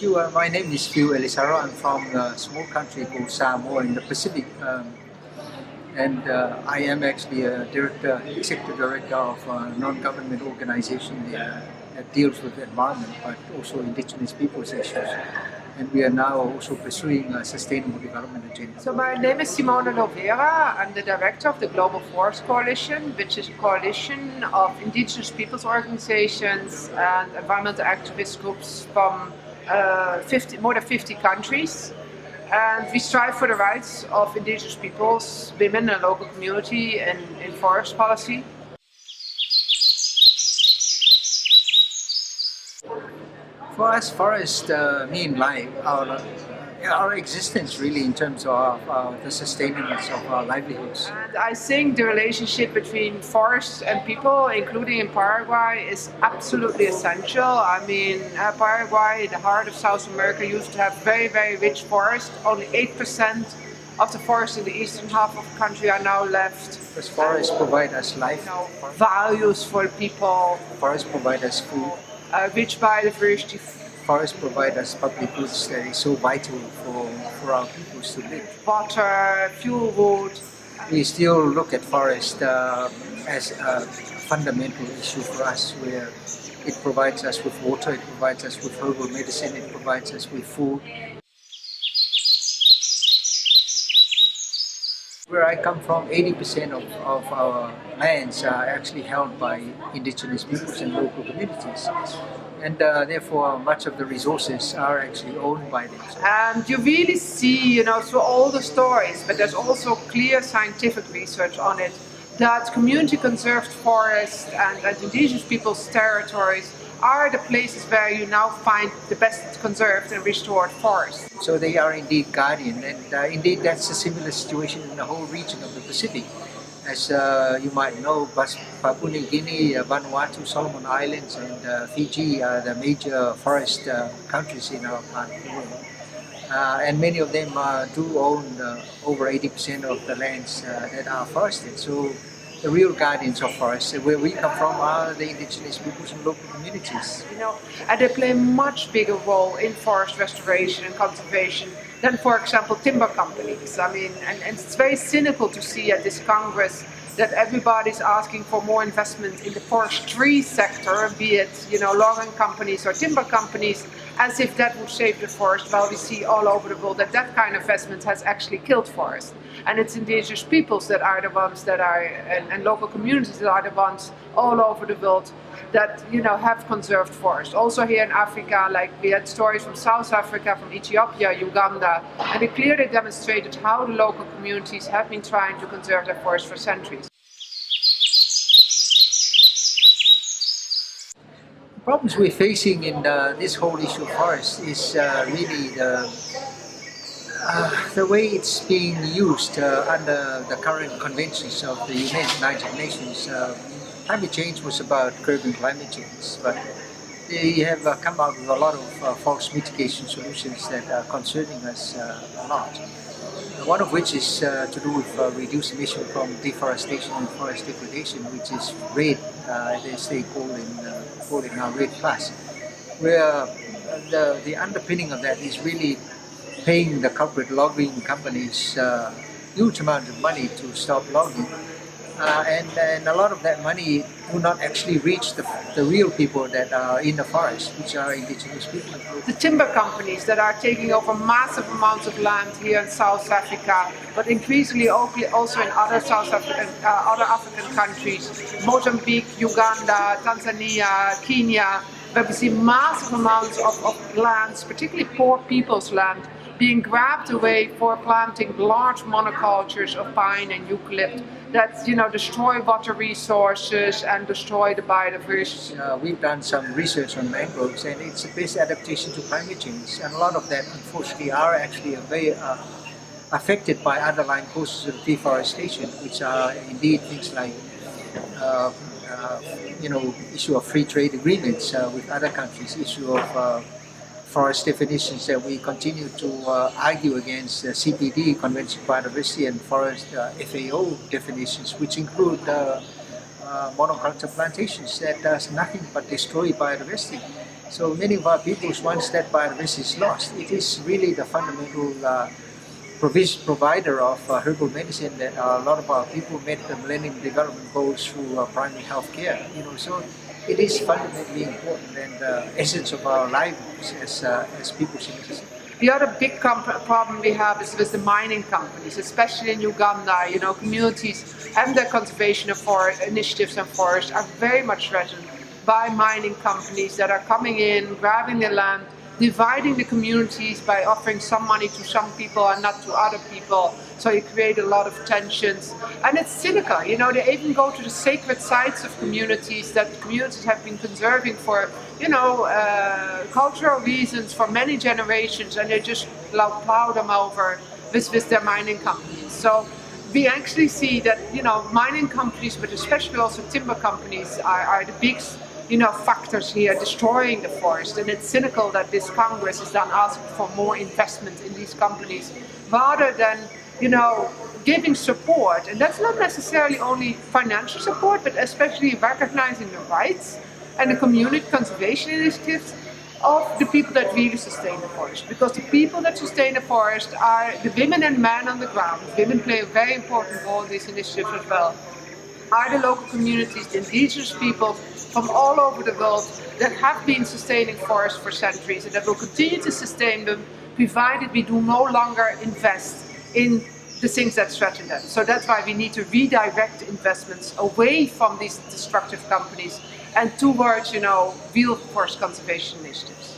you. My name is Phil Elisaro. I'm from a small country called Samoa in the Pacific. I am actually a executive director of a non-government organization that deals with the environment, but also indigenous peoples issues. And we are now also pursuing a sustainable development agenda. So my name is Simona Lovera. I'm the director of the Global Forest Coalition, which is a coalition of indigenous peoples organizations and environmental activist groups from more than 50 countries. And we strive for the rights of indigenous peoples, women and local community in forest policy. For us, forests mean life, our existence really in terms of the sustenance of our livelihoods. And I think the relationship between forests and people, including in Paraguay, is absolutely essential. I mean, Paraguay, the heart of South America, used to have very, very rich forests. Only 8% of the forests in the eastern half of the country are now left. Because forests provide us life. Values for people. Forests provide us food. Rich biodiversity. Forests provide us public goods that is so vital for our peoples to live. Water, fuel wood. We still look at forest as a fundamental issue for us, where it provides us with water, it provides us with herbal medicine, it provides us with food. Where I come from, 80% of our lands are actually held by indigenous peoples and local communities. And therefore, much of the resources are actually owned by them. And you really see, through all the stories, but there's also clear scientific research on it, that community-conserved forests and indigenous people's territories are the places where you now find the best conserved and restored forests. So they are indeed guardian, and indeed that's a similar situation in the whole region of the Pacific. As you might know, Papua New Guinea, Vanuatu, Solomon Islands and Fiji are the major forest countries in our part of the world. And many of them do own over 80% of the lands that are forested. So the real guardians of forests, where we come from, are the indigenous peoples and local communities. And they play a much bigger role in forest restoration and conservation than, for example, timber companies. I mean, and it's very cynical to see at this Congress that everybody's asking for more investment in the forestry sector, be it, logging companies or timber companies, as if that would save the forest, while we see all over the world that that kind of investment has actually killed forests. And it's indigenous peoples that are the ones that are, and local communities that are the ones all over the world that, have conserved forests. Also here in Africa, like we had stories from South Africa, from Ethiopia, Uganda, and it clearly demonstrated how the local communities have been trying to conserve their forests for centuries. The problems we're facing in this whole issue of forests is really the way it's being used under the current conventions of the United Nations. Climate change was about curbing climate change, but they have come out with a lot of false mitigation solutions that are concerning us a lot. One of which is to do with reduced emission from deforestation and forest degradation, which is REDD, as they call it now, REDD+, where the underpinning of that is really paying the corporate logging companies huge amount of money to stop logging. And a lot of that money do not actually reach the real people that are in the forest, which are indigenous people. The timber companies that are taking over massive amounts of land here in South Africa, but increasingly also in other other African countries, Mozambique, Uganda, Tanzania, Kenya, where we see massive amounts of lands, particularly poor people's land, being grabbed away for planting large monocultures of pine and eucalypt that destroy water resources and destroy the biodiversity. We've done some research on mangroves, and it's the best adaptation to climate change, and a lot of that unfortunately are actually very affected by underlying causes of deforestation, which are indeed things like issue of free trade agreements with other countries, issue of forest definitions that we continue to argue against, CPD, Convention on Biodiversity, and forest FAO definitions, which include monoculture plantations that does nothing but destroy biodiversity. So many of our peoples, once that biodiversity is lost, it is really the fundamental provider of herbal medicine that a lot of our people met the Millennium Development Goals through primary health care. So it is fundamentally important and the essence of our lives as people citizens. The other big problem we have is with the mining companies, especially in Uganda. Communities and their conservation of forest initiatives and forests are very much threatened by mining companies that are coming in, grabbing the land, dividing the communities by offering some money to some people and not to other people. So you create a lot of tensions. And it's cynical. They even go to the sacred sites of communities that communities have been conserving for, cultural reasons for many generations, and they just plow them over with their mining companies. So we actually see that, mining companies, but especially also timber companies are the big factors here destroying the forest, and it's cynical that this Congress is then asking for more investment in these companies rather than giving support. And that's not necessarily only financial support, but especially recognizing the rights and the community conservation initiatives of the people that really sustain the forest. Because the people that sustain the forest are the women and men on the ground. Women play a very important role in these initiatives as well. Are the local communities, the indigenous people from all over the world that have been sustaining forests for centuries and that will continue to sustain them, provided we do no longer invest in the things that threaten them. So that's why we need to redirect investments away from these destructive companies and towards, real forest conservation initiatives.